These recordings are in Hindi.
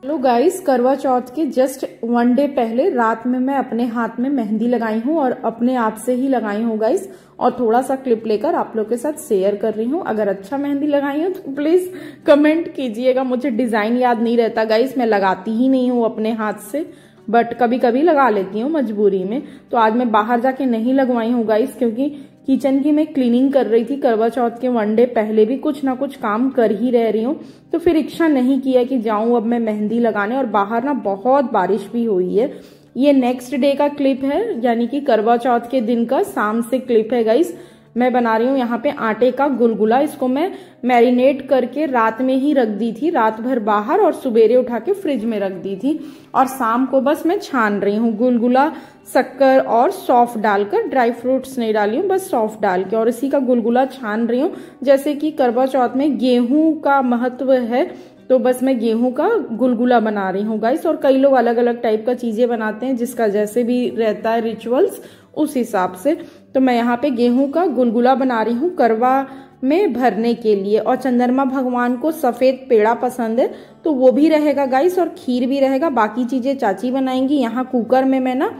हेलो गाइस, करवा चौथ के जस्ट 1 डे पहले रात में मैं अपने हाथ में मेहंदी लगाई हूँ और अपने आप से ही लगाई हूँ गाइस, और थोड़ा सा क्लिप लेकर आप लोग के साथ शेयर कर रही हूँ। अगर अच्छा मेहंदी लगाई हो तो प्लीज कमेंट कीजिएगा। मुझे डिजाइन याद नहीं रहता गाइस, मैं लगाती ही नहीं हूँ अपने हाथ से, बट कभी कभी लगा लेती हूँ मजबूरी में। तो आज मैं बाहर जाके नहीं लगवाई हूँ गाइस, क्योंकि किचन की मैं क्लीनिंग कर रही थी। करवा चौथ के 1 डे पहले भी कुछ ना कुछ काम कर ही रही हूँ, तो फिर इच्छा नहीं किया कि जाऊं अब मैं मेहंदी लगाने। और बाहर ना बहुत बारिश भी हुई है। ये नेक्स्ट डे का क्लिप है, यानी कि करवा चौथ के दिन का शाम से क्लिप है गाइस। मैं बना रही हूँ यहाँ पे आटे का गुलगुला। इसको मैं मैरिनेट करके रात में ही रख दी थी, रात भर बाहर, और सुबेरे उठा के फ्रिज में रख दी थी। और शाम को बस मैं छान रही हूँ गुलगुला, शक्कर और सौंफ डालकर, ड्राई फ्रूट्स नहीं डाली हूँ, बस सौंफ डाल के, और इसी का गुलगुला छान रही हूँ। जैसे कि करवा चौथ में गेहूं का महत्व है, तो बस मैं गेहूं का गुलगुला बना रही हूँ गाइस। और कई लोग अलग अलग टाइप का चीजें बनाते हैं, जिसका जैसे भी रहता है रिचुअल्स उस हिसाब से। तो मैं यहाँ पे गेहूं का गुलगुला बना रही हूँ करवा में भरने के लिए। और चंद्रमा भगवान को सफेद पेड़ा पसंद है, तो वो भी रहेगा गाइस, और खीर भी रहेगा। बाकी चीजें चाची बनाएंगी। यहाँ कुकर में मैं ना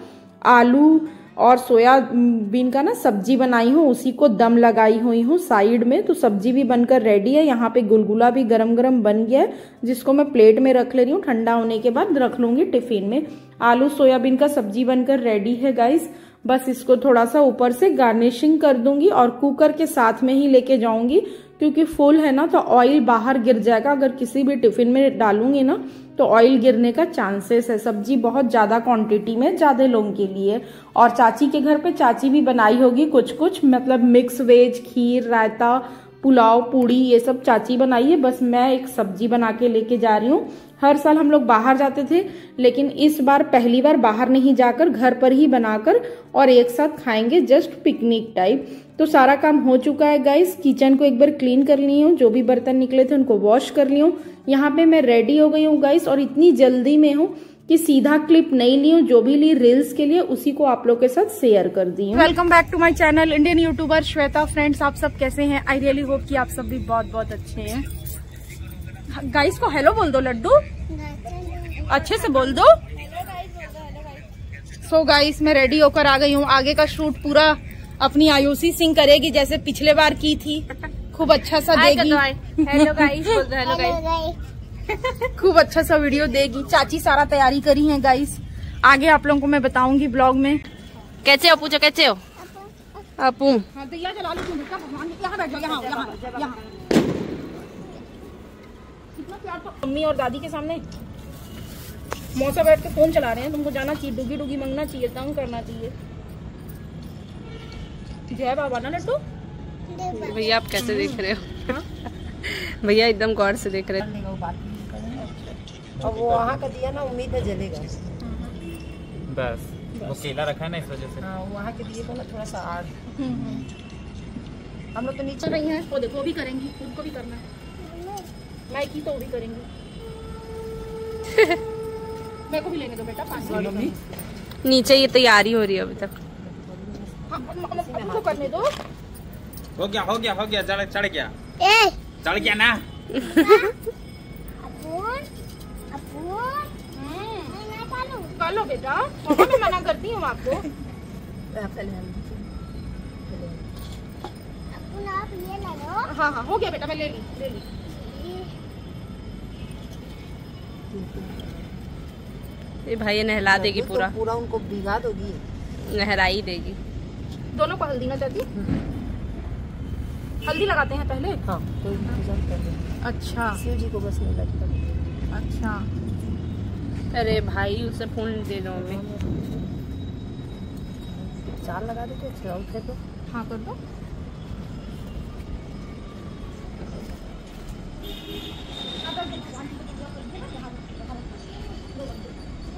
आलू और सोयाबीन का ना सब्जी बनाई हूँ, उसी को दम लगाई हुई हूँ साइड में। तो सब्जी भी बनकर रेडी है। यहाँ पे गुलगुला भी गरम गरम बन गया है, जिसको मैं प्लेट में रख ले रही हूँ। ठंडा होने के बाद रख लूंगी टिफिन में। आलू सोयाबीन का सब्जी बनकर रेडी है गाइस। बस इसको थोड़ा सा ऊपर से गार्निशिंग कर दूंगी और कुकर के साथ में ही लेके जाऊंगी, क्योंकि फुल है ना तो ऑयल बाहर गिर जाएगा। अगर किसी भी टिफिन में डालूंगी ना तो ऑयल गिरने का चांसेस है। सब्जी बहुत ज्यादा क्वांटिटी में, ज्यादा लोगों के लिए। और चाची के घर पे चाची भी बनाई होगी कुछ कुछ, मतलब मिक्स वेज, खीर, रायता, पुलाव, पूड़ी, ये सब चाची बनाई है। बस मैं एक सब्जी बना के लेके जा रही हूँ। हर साल हम लोग बाहर जाते थे, लेकिन इस बार पहली बार बाहर नहीं जाकर घर पर ही बनाकर और एक साथ खाएंगे, जस्ट पिकनिक टाइप। तो सारा काम हो चुका है गाइस। किचन को एक बार क्लीन कर ली हूँ, जो भी बर्तन निकले थे उनको वॉश कर ली हूँ। यहाँ पे मैं रेडी हो गई हूँ गाइस, और इतनी जल्दी में हूँ कि सीधा क्लिप नहीं ली हूँ। जो भी ली रील्स के लिए, उसी को आप लोग के साथ शेयर कर दी हूँ। Welcome back to my channel, Indian YouTuber Shweta. Friends, आप सब कैसे हैं? आई रियली होप कि आप सब भी बहुत बहुत अच्छे हैं। गाइस को हेलो बोल दो लड्डू, अच्छे से बोल दो। सो गाइस, मैं रेडी होकर आ गई हूँ। आगे का शूट पूरा अपनी आयुषी सिंह करेगी, जैसे पिछले बार की थी। खूब अच्छा सा देगी। हेलो गाइस बोल दो, हेलो गाइस। खूब अच्छा सा वीडियो देगी। चाची सारा तैयारी करी है गाइस, आगे आप लोगों को मैं बताऊंगी ब्लॉग में। कैसे हो? पूछो कैसे हो? अपू हाँ, तो चला लो तुम, भगवान यहाँ बैठ जाओ, यहाँ। कितना प्यार। तो मम्मी और दादी के सामने मौसा बैठ के फोन चला रहे हैं। तुमको जाना चाहिए, डुगी डुगी मंगना चाहिए, तंग करना चाहिए। जय बाबा ना लड्डू। भैया आप कैसे देख रहे हो? भैया एकदम गौर से देख रहे हैं। और वो वहाँ का दिया ना, उम्मीद है जलेगा। बस वो केला रखा है ना, इस वजह से। हाँ, वहाँ के दिए को ना थोड़ा सा आग। हम लोग तो नीचे रही हैं, वो देखो, वो भी करेंगी, उनको भी करना है। मैं की तो वो भी करेंगी। मेरे को भी लेने दो बेटा, 5 मिनट। नीचे ये तैयारी हो रही है अभी तक। हमको करने दो। हो गया चढ़ गया, चढ़ गया ना। कर लो बेटा, मैं मना करती हूँ आपको। हाँ हाँ, हो गया बेटा, मैं ले ली। ये भाई नहला देगी पूरा, पूरा उनको भिगा दोगी, नहरा ही देगी। दोनों को हल्दी ना चाहती? हल्दी लगाते हैं पहले। हाँ, कोई पूजा कर दे। अच्छा, शिव जी को बस नहीं लगता। अच्छा। अरे भाई उसे फोन दे दो मैं। चार लगा दो तो। हाँ कर दो।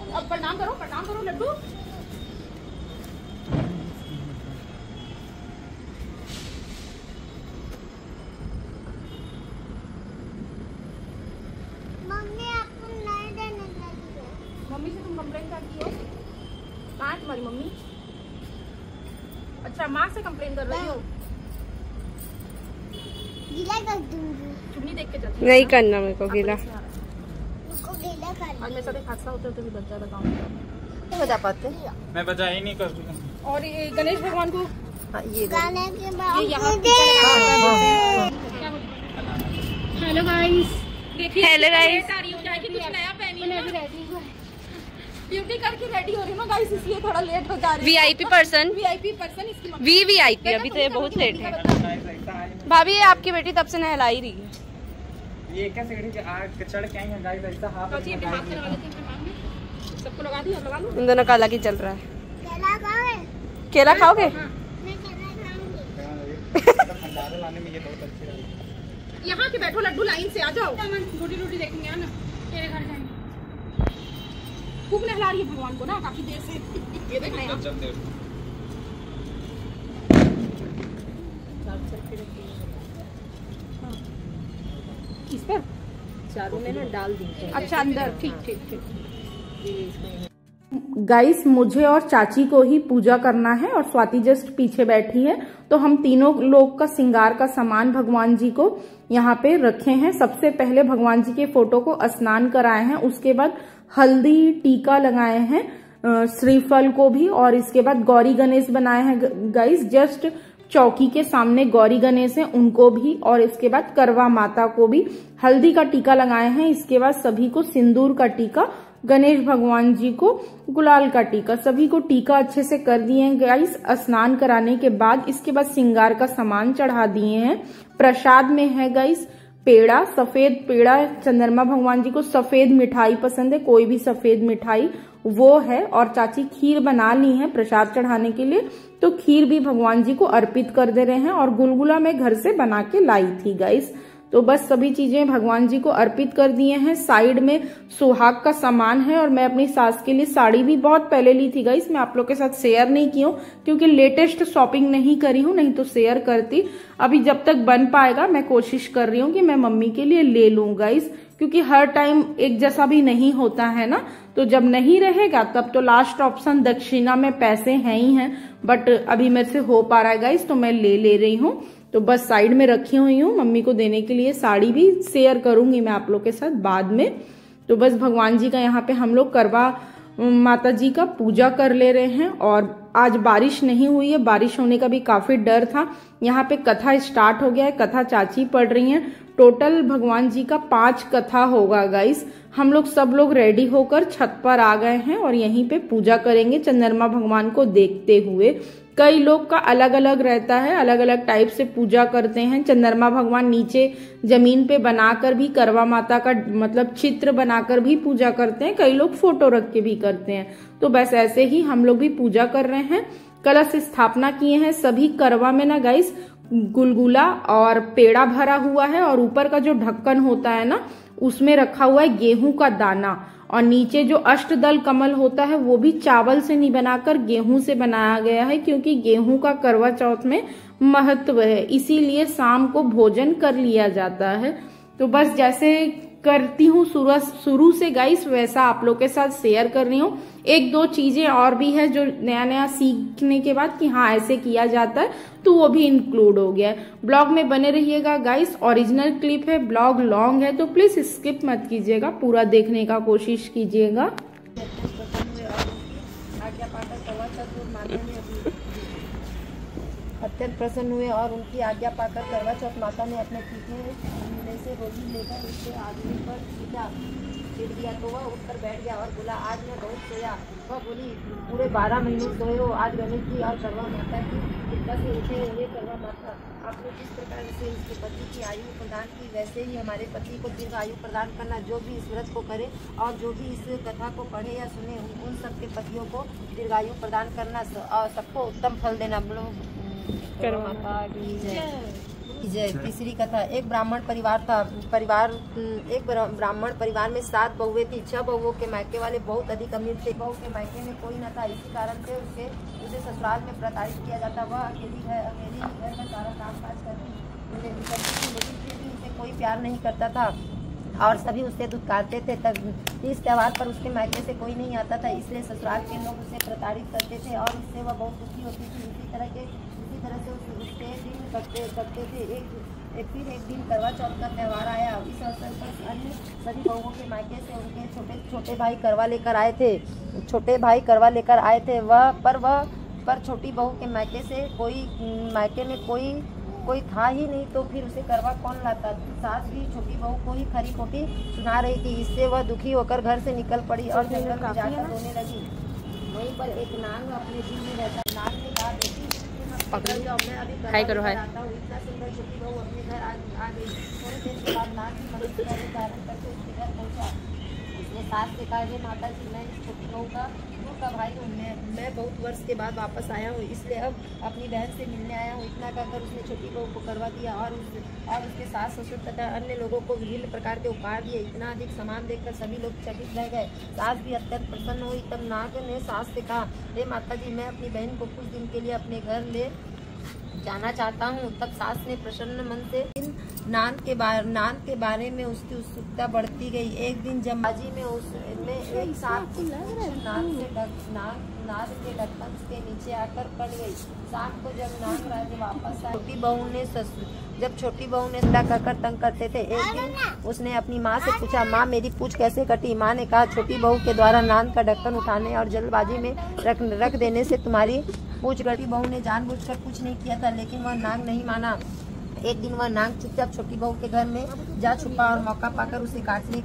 अब प्रणाम करो लड्डू। मम्मी से तुम कंप्लेन करती हो? कहाँ है तुम्हारी मम्मी? अच्छा, माँ से कंप्लेन कर रही हो? गीला कर दूंगी। चुन्नी देख के चलती नहीं करना मेरे को गीला। उसको गीला आज मेरे साथ एक हादसा होते होते भी बच जाता गाँव में। नहीं बजा पाते। मैं बजा ही नहीं कर रहा। और ये गणेश भगवान को ये गाने के बाद हेलो गाइस, देखिए हेलो गाइस, कुछ नया पहनी ब्यूटी करके रेडी हो रही हूँ ना गाइस, इसलिए थोड़ा लेट हो जा रही है। VIP पर्सन इसकी VIP अभी तो ये बहुत लेट है। भाभी ये आपकी बेटी तब से नहला ही रही है। ये कैसे चढ़ के आई है गाइस, ऐसा हाथ सबको लगा दी, लगा लो। इन दोनों का अलग ही चल रहा है। केला खाओगे? भंडारे लाने में ये बहुत अच्छी रही। यहाँ के बैठो लड्डू, लाइन से आ जाओ। रोटी देखेंगे ना, तेरे घर जाएंगे। खूब नहला रही है भगवान को ना काफी देर से। ये देख रहे हैं किस पर चारों में ना डाल दी। अच्छा अंदर, ठीक। गाइस मुझे और चाची को ही पूजा करना है और स्वाति जस्ट पीछे बैठी है, तो हम तीनों लोग का श्रृंगार का सामान भगवान जी को यहाँ पे रखे हैं। सबसे पहले भगवान जी के फोटो को स्नान कराए हैं, उसके बाद हल्दी टीका लगाए हैं, श्रीफल को भी, और इसके बाद गौरी गणेश बनाए हैं गाइस। जस्ट चौकी के सामने गौरी गणेश हैं, उनको भी, और इसके बाद करवा माता को भी हल्दी का टीका लगाए हैं। इसके बाद सभी को सिंदूर का टीका, गणेश भगवान जी को गुलाल का टीका, सभी को टीका अच्छे से कर दिए हैं गाइस। स्नान कराने के बाद इसके बाद श्रृंगार का सामान चढ़ा दिए हैं। प्रसाद में है गाइस पेड़ा, सफेद पेड़ा। चंद्रमा भगवान जी को सफेद मिठाई पसंद है, कोई भी सफेद मिठाई वो है। और चाची खीर बना ली है प्रसाद चढ़ाने के लिए, तो खीर भी भगवान जी को अर्पित कर दे रहे हैं। और गुलगुला मैं घर से बना के लाई थी गाइस। तो बस सभी चीजें भगवान जी को अर्पित कर दिए हैं। साइड में सुहाग का सामान है, और मैं अपनी सास के लिए साड़ी भी बहुत पहले ली थी गाइस, मैं आप लोग के साथ शेयर नहीं की हूँ क्योंकि लेटेस्ट शॉपिंग नहीं करी हूँ, नहीं तो शेयर करती। अभी जब तक बन पाएगा मैं कोशिश कर रही हूँ कि मैं मम्मी के लिए ले लूँ गाइस, क्योंकि हर टाइम एक जैसा भी नहीं होता है ना, तो जब नहीं रहेगा तब तो लास्ट ऑप्शन दक्षिणा में पैसे हैं ही हैं, बट अभी मेरे से हो पा रहा है गाइस, तो मैं ले रही हूँ। तो बस साइड में रखी हुई हूँ मम्मी को देने के लिए। साड़ी भी शेयर करूंगी मैं आप लोग के साथ बाद में। तो बस भगवान जी का यहाँ पे हम लोग करवा माता जी का पूजा कर ले रहे हैं। और आज बारिश नहीं हुई है, बारिश होने का भी काफी डर था। यहाँ पे कथा स्टार्ट हो गया है, कथा चाची पढ़ रही हैं। टोटल भगवान जी का 5 कथा होगा गाइस। हम लोग सब लोग रेडी होकर छत पर आ गए हैं और यहीं पे पूजा करेंगे चंद्रमा भगवान को देखते हुए। कई लोग का अलग अलग रहता है, अलग अलग टाइप से पूजा करते हैं। चंद्रमा भगवान नीचे जमीन पे बनाकर भी, करवा माता का मतलब चित्र बनाकर भी पूजा करते हैं। कई लोग फोटो रख के भी करते हैं। तो बस ऐसे ही हम लोग भी पूजा कर रहे हैं। कलश स्थापना किए हैं सभी। करवा में ना गाइस गुलगुला और पेड़ा भरा हुआ है, और ऊपर का जो ढक्कन होता है ना उसमें रखा हुआ है गेहूं का दाना। और नीचे जो अष्टदल कमल होता है वो भी चावल से नहीं बनाकर गेहूं से बनाया गया है, क्योंकि गेहूं का करवा चौथ में महत्व है, इसीलिए शाम को भोजन कर लिया जाता है। तो बस जैसे करती हूँ शुरू से गाइस वैसा आप लोग के साथ शेयर कर रही हूँ। 1-2 चीजें और भी है जो नया सीखने के बाद कि हाँ ऐसे किया जाता है, तो वो भी इंक्लूड हो गया है। ब्लॉग में बने रहिएगा गाइस। ओरिजिनल क्लिप है, ब्लॉग लॉन्ग है, तो प्लीज स्किप मत कीजिएगा, पूरा देखने का कोशिश कीजिएगा। अत्यंत प्रसन्न हुए और उनकी आज्ञा पाकर करवा चौथ माता ने अपने पीछे में से रोटी लेकर उसके आदमी पर सीधा गिर दिया, तो वह उठकर बैठ गया और बोला, आज मैं बहुत सोया। वह बोली, पूरे 12 महीने सोए हो, आज गणेश जी और करवा माता की कृपा से उठे हुए। करवा माता, आपने जिस प्रकार से इसके पति की आयु प्रदान की, वैसे ही हमारे पति को दीर्घ आयु प्रदान करना। जो भी इस व्रत को करे और जो भी इस कथा को पढ़े या सुने, उन सबके पतियों को दीर्घायु प्रदान करना और सबको उत्तम फल देना। करवा माता की जय। तीसरी कथा। एक ब्राह्मण परिवार था। एक ब्राह्मण परिवार में 7 बहुएं थी। 6 बहुओं के मायके वाले बहुत अधिक अमीर थे। बहू के मायके में कोई न था, इसी कारण से उसे ससुराल में प्रताड़ित किया जाता। वह अकेली घर में सारा काम काज करती, लेकिन फिर भी उसे कोई प्यार नहीं करता था और सभी उससे दुत्कारते थे। तब इस त्यौहार पर उसके मायके से कोई नहीं आता था, इसलिए ससुराल के लोग उसे प्रताड़ित करते थे और इससे वह बहुत दुखी होती थी। इसी तरह से उससे दिन करते थे। फिर एक दिन करवा चौथ का त्यौहार आया। इस अवसर पर अन्य सभी बहुओं के मायके से उनके छोटे भाई करवा लेकर आए थे। पर छोटी बहू के मायके से मायके में कोई था ही नहीं, तो फिर उसे करवा कौन लाता। सास भी छोटी बहू को ही खरी खोटी सुना रही थी। इससे वह दुखी होकर घर से निकल पड़ी और जंगल में जाकर रोने लगी। वहीं पर एक नाग अपने दिल में रहता। नाग ने कहा, हाय करो, हाय। इतना सुंदर छोटी बहू अपने घर आ गई। थोड़े देर के बाद नाग की मदद धारण करके उसके घर पहुंचा। उसने सास से कहा, हे माता जी, मैं इस छोटी बहू का भाई हूँ। मैं बहुत वर्ष के बाद वापस आया हूँ, इसलिए अब अपनी बहन से मिलने आया हूँ। इतना कहकर उसने छोटी बहू को करवा दिया और उसके सास ससुर तथा अन्य लोगों को विभिन्न प्रकार के उपहार दिए। इतना अधिक सामान देखकर सभी लोग चकित रह गए। सास भी अत्यंत प्रसन्न हुई। तब नाग ने सास से कहा, हे माता जी, मैं अपनी बहन को कुछ दिन के लिए अपने घर ले जाना चाहता हूँ। तब सास ने प्रसन्न मन से नान के बारे में उसकी उत्सुकता बढ़ती गई। एक दिन जमबाजी में एक सांप नाग के ढक्कन के नीचे आकर पड़ गई। सांप को जब नाग राज वापस आए, जब छोटी बहू ने कहकर तंग करते थे। एक दिन उसने अपनी माँ से पूछा, माँ, मेरी पूंछ कैसे कटी। माँ ने कहा, छोटी बहू के द्वारा नान का ढक्कन उठाने और जल्दबाजी में रख देने से तुम्हारी पूछ कटी। बहू ने जानबूझकर कुछ नहीं किया था, लेकिन वह नाग नहीं माना। एक दिन वह नाग चुपचाप छोटी बहू के घर में जा छुपा और मौका पाकर उसे काटने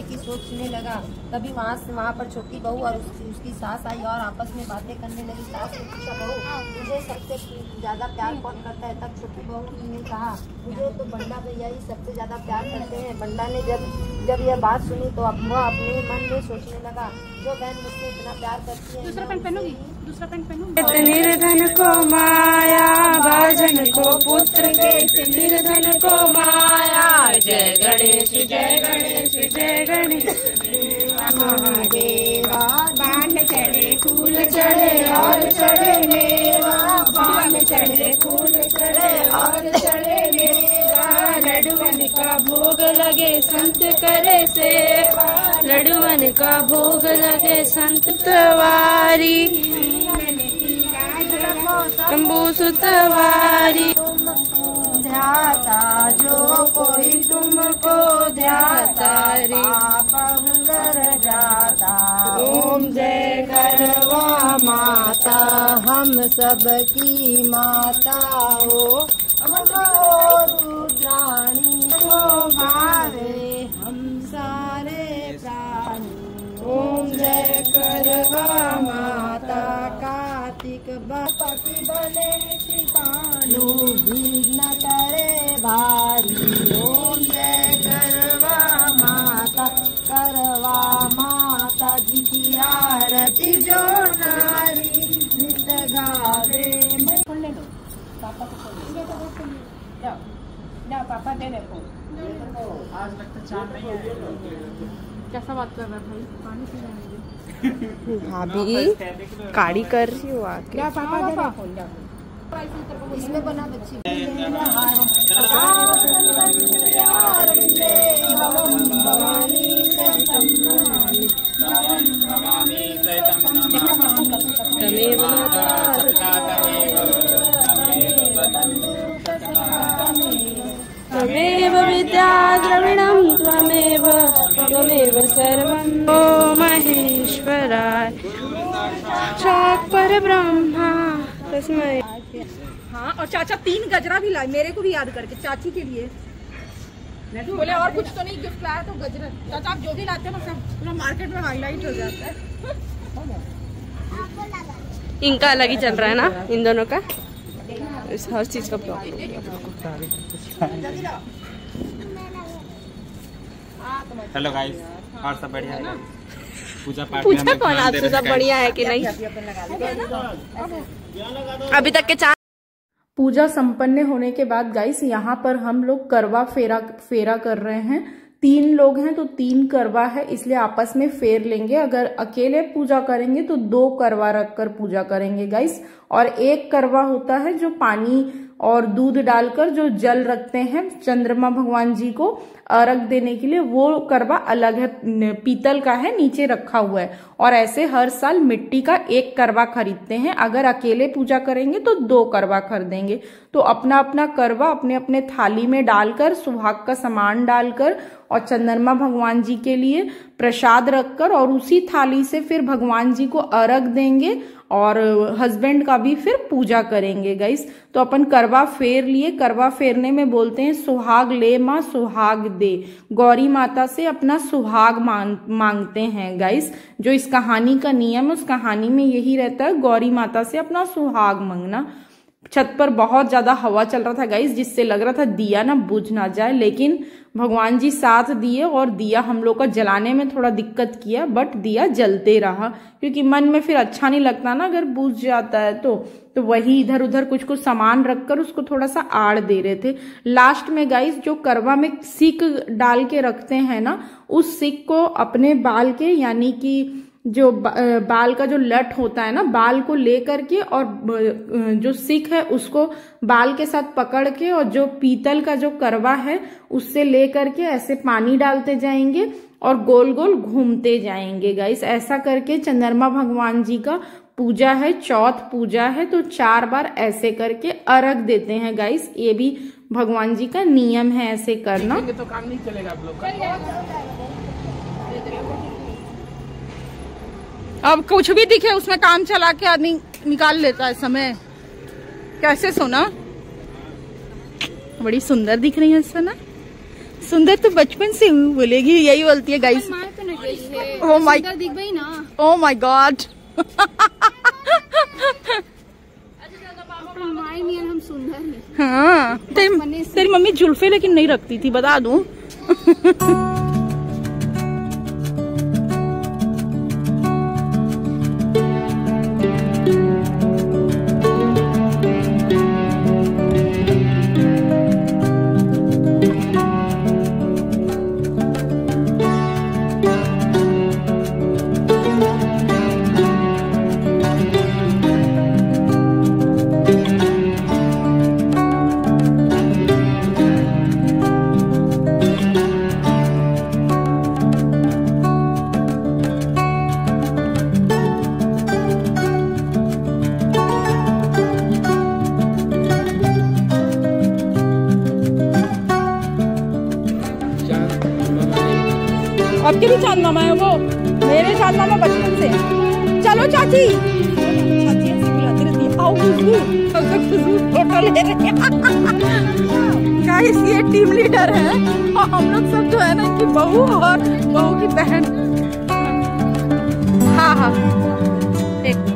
की सोचने लगा। तभी वहाँ पर छोटी बहू और उसकी सास आई और आपस में बातें करने लगी। सास ने पूछा, बहू, तुझे सबसे ज्यादा प्यार कौन करता है। तब छोटी बहू ने कहा, मुझे तो बंडा भैया ही सबसे ज्यादा प्यार करते हैं। बंडा ने जब यह बात सुनी तो वह अपने मन में सोचने लगा, जो बहन मुझसे इतना प्यार करती है। दूसरा पैंट पहनोगी? निर्धन को माया, भाजन को पुत्र के, निर्धन को माया। जय गणेश, जय गणेश, जय गणेश। महादेवा, बाण चढ़े, फूल चढ़े और चढ़े मेवा। बाण चढ़े, फूल चढ़े और चढ़े मेवा। लड्डुअन का भोग लगे, संत करे सेवा। लड्डुअन का भोग लगे, संत तवारी। शंभु सुतवारी। ध्याता जो कोई तुमको ध्याता, पाप अंदर जाता। ओम जय करवा माता, हम सबकी माता हो। रुद्राणी को भावे हम सारे प्राणी। ओम जय करवा माता, कार्तिक बपति बने कृपालु, विघ्न करे भारी। ओम जय करवा माता जी की आरती जो नारी नित गावे। पापा को जाओ, पापा दे देखो। आज लगता चांद नहीं है। कैसा बात कर रहा है भाई? पानी पी भाभी काड़ी कर रही हो आके। क्या पापा दे रहे फोन, जाओ। इसमें बना बच्ची। त्वमेव विद्या द्रविणं, त्वमेव सर्वं। ओ महेश्वराय साक्षात् परब्रह्मा तस्मै। हाँ, और चाचा 3 गजरा भी लाए, मेरे को भी याद करके, चाची के लिए। बोले और कुछ तो नहीं गिफ्ट लाया, तो गजरा। चाचा आप जो भी लाते हैं ना, सब पूरा मार्केट में हाईलाइट हो जाता है। इनका अलग ही चल रहा है ना, इन दोनों का हर चीज का प्रॉब्लम। हेलो गाइस, और सब बढ़िया है? पूजा पाठ पूछा कौन आपसे सब बढ़िया है कि नहीं? अभी तक के पूजा संपन्न होने के बाद गाइस यहाँ पर हम लोग करवा फेरा कर रहे हैं। 3 लोग हैं तो 3 करवा है, इसलिए आपस में फेर लेंगे। अगर अकेले पूजा करेंगे तो 2 करवा रखकर पूजा करेंगे गाइस। और एक करवा होता है जो पानी और दूध डालकर जो जल रखते हैं चंद्रमा भगवान जी को अर्घ देने के लिए, वो करवा अलग है, पीतल का है, नीचे रखा हुआ है। और ऐसे हर साल मिट्टी का एक करवा खरीदते हैं। अगर अकेले पूजा करेंगे तो 2 करवा खरीदेंगे। तो अपना अपना करवा अपने अपने थाली में डालकर, सुहाग का सामान डालकर और चंद्रमा भगवान जी के लिए प्रसाद रखकर और उसी थाली से फिर भगवान जी को अर्घ देंगे और हस्बैंड का भी फिर पूजा करेंगे गाइस। तो अपन करवा फेर लिए। करवा फेरने में बोलते हैं सुहाग ले माँ सुहाग दे। गौरी माता से अपना सुहाग मांगते हैं गाइस। जो इस कहानी का नियम है उस कहानी में यही रहता है, गौरी माता से अपना सुहाग मांगना। छत पर बहुत ज्यादा हवा चल रहा था गाइस, जिससे लग रहा था दिया ना बुझ ना जाए, लेकिन भगवान जी साथ दिए और दिया हम लोग का जलाने में थोड़ा दिक्कत किया, बट दिया जलते रहा, क्योंकि मन में फिर अच्छा नहीं लगता ना अगर बुझ जाता है तो वही इधर उधर कुछ कुछ सामान रखकर उसको थोड़ा सा आड़ दे रहे थे। लास्ट में गाइस जो करवा में सिक डाल के रखते हैं ना, उस सिक को अपने बाल के, यानी कि जो बाल का जो लट होता है ना, बाल को लेकर के और जो सिक है उसको बाल के साथ पकड़ के और जो पीतल का जो करवा है उससे लेकर के ऐसे पानी डालते जाएंगे और गोल गोल घूमते जाएंगे गाइस। ऐसा करके चंद्रमा भगवान जी का पूजा है, चौथ पूजा है, तो 4 बार ऐसे करके अर्घ देते हैं गाइस। ये भी भगवान जी का नियम है ऐसे करना। तो काम नहीं चलेगा आप लोग का। अब कुछ भी दिखे उसमें काम चला के आदमी निकाल लेता है समय। कैसे सोना, बड़ी सुंदर दिख रही है सोना। सुंदर तो बचपन से हूँ, बोलेगी, यही बोलती है गाइस। Oh my God. हम सुंदर हैं। हाँ, तेरी मम्मी जुल्फे लेकिन नहीं रखती थी, बता दूं। आपके भी चांद मामा है वो, मेरे चांद मामा बचपन से। चलो चाची, चाची ऐसे बुलाती रहती है, आओ खुशबू, खुशबू फोटो ले रही है। गाइस ये टीम लीडर है और हम लोग सब जो है ना इनकी बहू और बहू की बहन। हाँ हाँ एक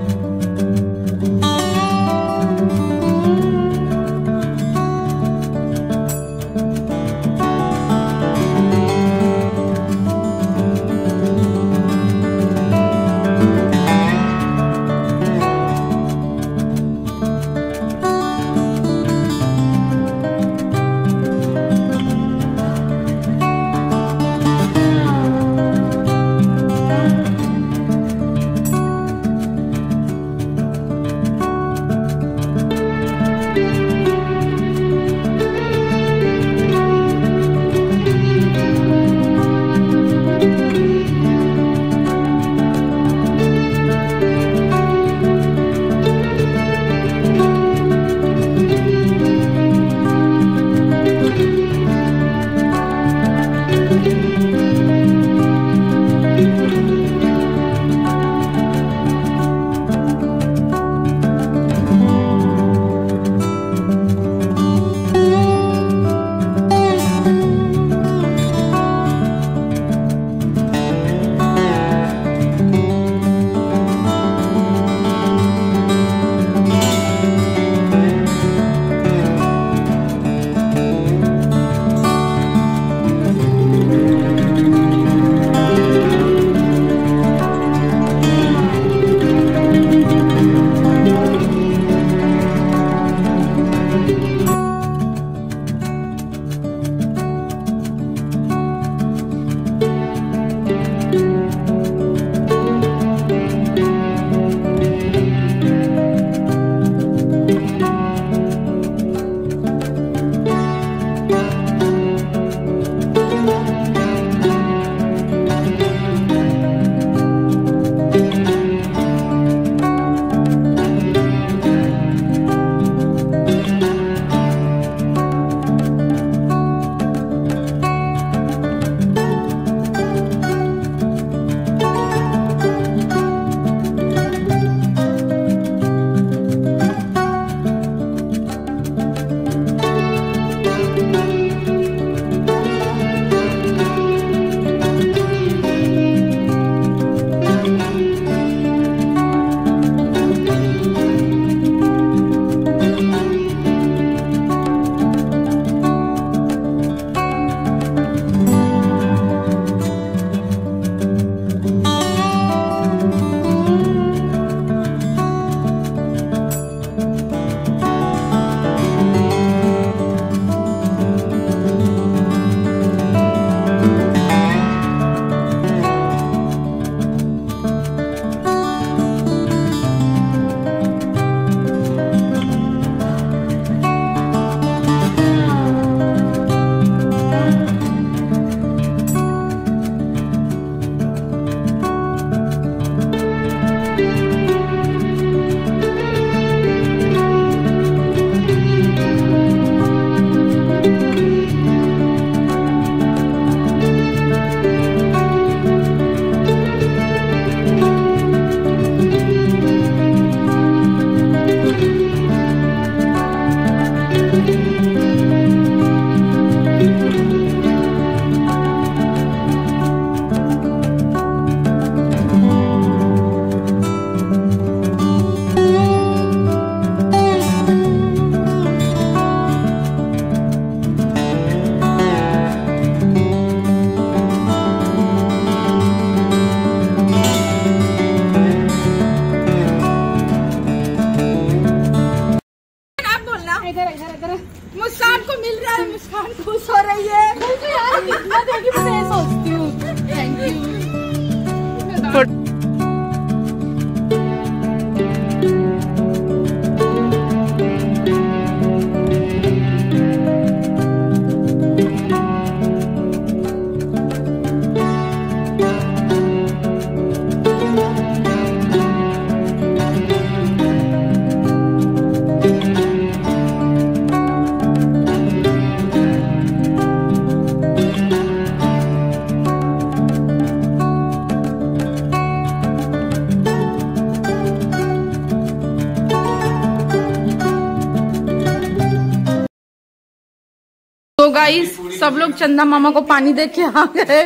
तो गाइस सब लोग चंदा मामा को पानी दे के आ गए।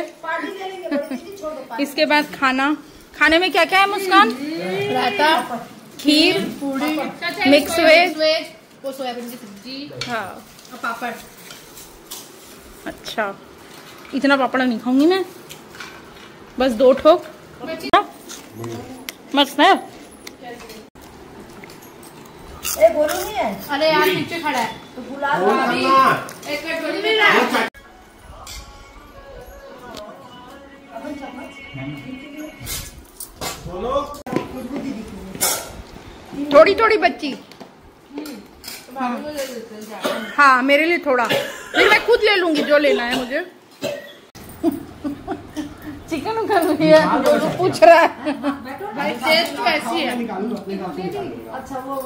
इसके बाद खाने में क्या क्या है मुस्कान? रायता, खीर, पूरी, मिक्स वेज, वो सोयाबीन की सब्जी, हाँ और पापड़। अच्छा, इतना पापड़ नहीं खाऊंगी मैं, बस 2 ठोक। मस्त है। बोलू नहीं है। अरे यार नीचे खड़ा है तो बुला एक मिनट बोल भी रहा है। थोड़ी थोड़ी बच्ची, हाँ मेरे लिए थोड़ा, फिर मैं खुद ले लूंगी जो लेना है मुझे। चिकन कर रही है, जो पूछ रहा है। भाई टेस्ट तो ऐसी है। अच्छा वो